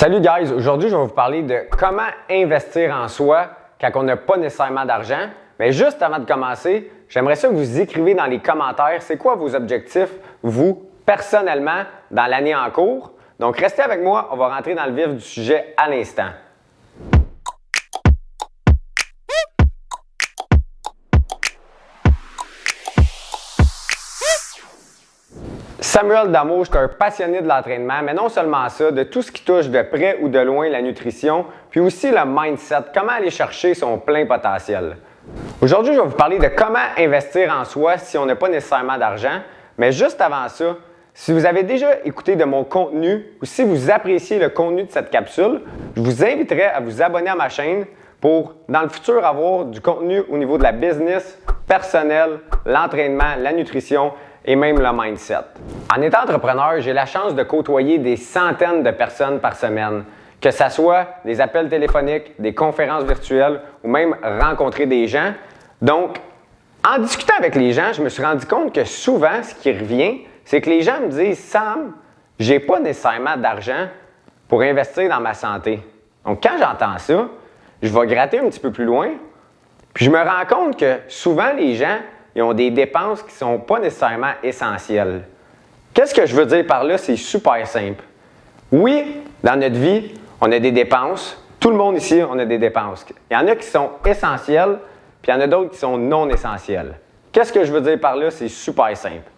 Salut guys, aujourd'hui je vais vous parler de comment investir en soi quand on n'a pas nécessairement d'argent. Mais juste avant de commencer, j'aimerais ça que vous écrivez dans les commentaires c'est quoi vos objectifs, vous, personnellement, dans l'année en cours. Donc restez avec moi, on va rentrer dans le vif du sujet à l'instant. Samuel Damour, je suis un passionné de l'entraînement, mais non seulement ça, de tout ce qui touche de près ou de loin la nutrition, puis aussi le mindset, comment aller chercher son plein potentiel. Aujourd'hui, je vais vous parler de comment investir en soi si on n'a pas nécessairement d'argent, mais juste avant ça, si vous avez déjà écouté de mon contenu ou si vous appréciez le contenu de cette capsule, je vous inviterai à vous abonner à ma chaîne pour, dans le futur, avoir du contenu au niveau de la business, personnel, l'entraînement, la nutrition et même le mindset. En étant entrepreneur, j'ai la chance de côtoyer des centaines de personnes par semaine, que ce soit des appels téléphoniques, des conférences virtuelles ou même rencontrer des gens. Donc, en discutant avec les gens, je me suis rendu compte que souvent, ce qui revient, c'est que les gens me disent « Sam, j'ai pas nécessairement d'argent pour investir dans ma santé. » Donc, quand j'entends ça, je vais gratter un petit peu plus loin, puis je me rends compte que souvent, les gens ils ont des dépenses qui ne sont pas nécessairement essentielles. Qu'est-ce que je veux dire par là? C'est super simple. Oui, dans notre vie, on a des dépenses. Tout le monde ici, on a des dépenses. Il y en a qui sont essentielles, puis il y en a d'autres qui sont non essentielles. Qu'est-ce que je veux dire par là? C'est super simple.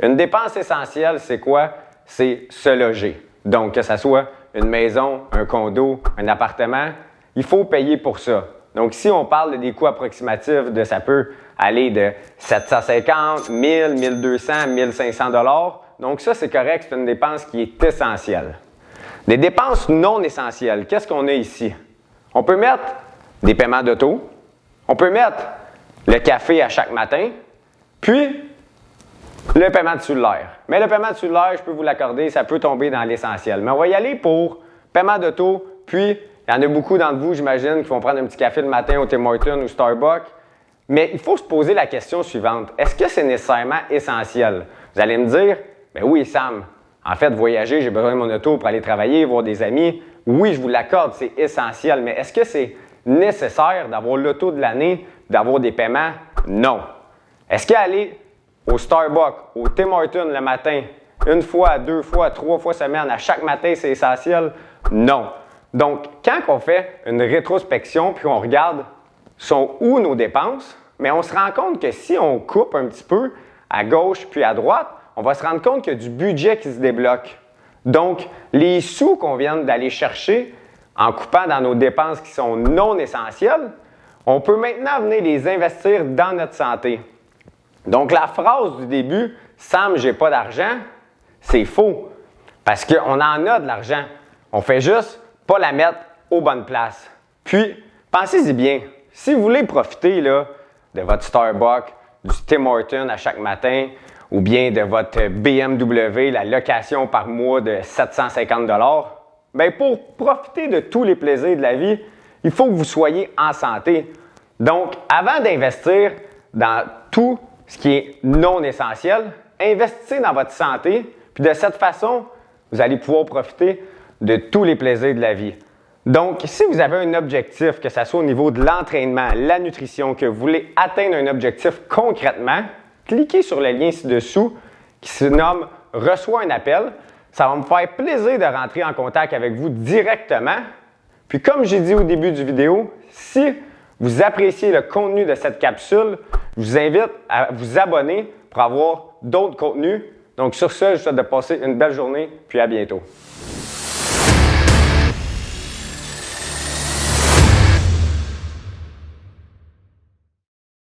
Une dépense essentielle, c'est quoi? C'est se loger. Donc, que ce soit une maison, un condo, un appartement, il faut payer pour ça. Donc, si on parle des coûts approximatifs, ça peut aller de 750, 1000, 1200, 1500 $. Donc, ça, c'est correct, c'est une dépense qui est essentielle. Des dépenses non essentielles, qu'est-ce qu'on a ici? On peut mettre des paiements d'auto, on peut mettre le café à chaque matin, puis le paiement de cellulaire. Mais le paiement de cellulaire, je peux vous l'accorder, ça peut tomber dans l'essentiel. Mais on va y aller pour paiement d'auto, puis il y en a beaucoup d'entre vous, j'imagine, qui vont prendre un petit café le matin au Tim Hortons ou Starbucks. Mais il faut se poser la question suivante. Est-ce que c'est nécessairement essentiel? Vous allez me dire, ben oui, Sam, en fait, voyager, j'ai besoin de mon auto pour aller travailler, voir des amis. Oui, je vous l'accorde, c'est essentiel. Mais est-ce que c'est nécessaire d'avoir l'auto de l'année, d'avoir des paiements? Non. Est-ce qu'aller au Starbucks, au Tim Hortons le matin, une fois, deux fois, trois fois semaine, à chaque matin, c'est essentiel? Non. Donc, quand on fait une rétrospection puis on regarde sont où nos dépenses, mais on se rend compte que si on coupe un petit peu à gauche puis à droite, on va se rendre compte qu'il y a du budget qui se débloque. Donc, les sous qu'on vient d'aller chercher en coupant dans nos dépenses qui sont non essentielles, on peut maintenant venir les investir dans notre santé. Donc, la phrase du début « Sam, j'ai pas d'argent », c'est faux parce qu'on en a de l'argent. On fait juste pas la mettre aux bonnes places. Puis, pensez-y bien. Si vous voulez profiter là, de votre Starbucks, du Tim Hortons à chaque matin, ou bien de votre BMW, la location par mois de 750 $, bien pour profiter de tous les plaisirs de la vie, il faut que vous soyez en santé. Donc, avant d'investir dans tout ce qui est non essentiel, investissez dans votre santé, puis de cette façon, vous allez pouvoir profiter de tous les plaisirs de la vie. Donc, si vous avez un objectif, que ce soit au niveau de l'entraînement, la nutrition, que vous voulez atteindre un objectif concrètement, cliquez sur le lien ci-dessous qui se nomme « Reçois un appel ». Ça va me faire plaisir de rentrer en contact avec vous directement. Puis comme j'ai dit au début du vidéo, si vous appréciez le contenu de cette capsule, je vous invite à vous abonner pour avoir d'autres contenus. Donc sur ce, je vous souhaite de passer une belle journée, puis à bientôt.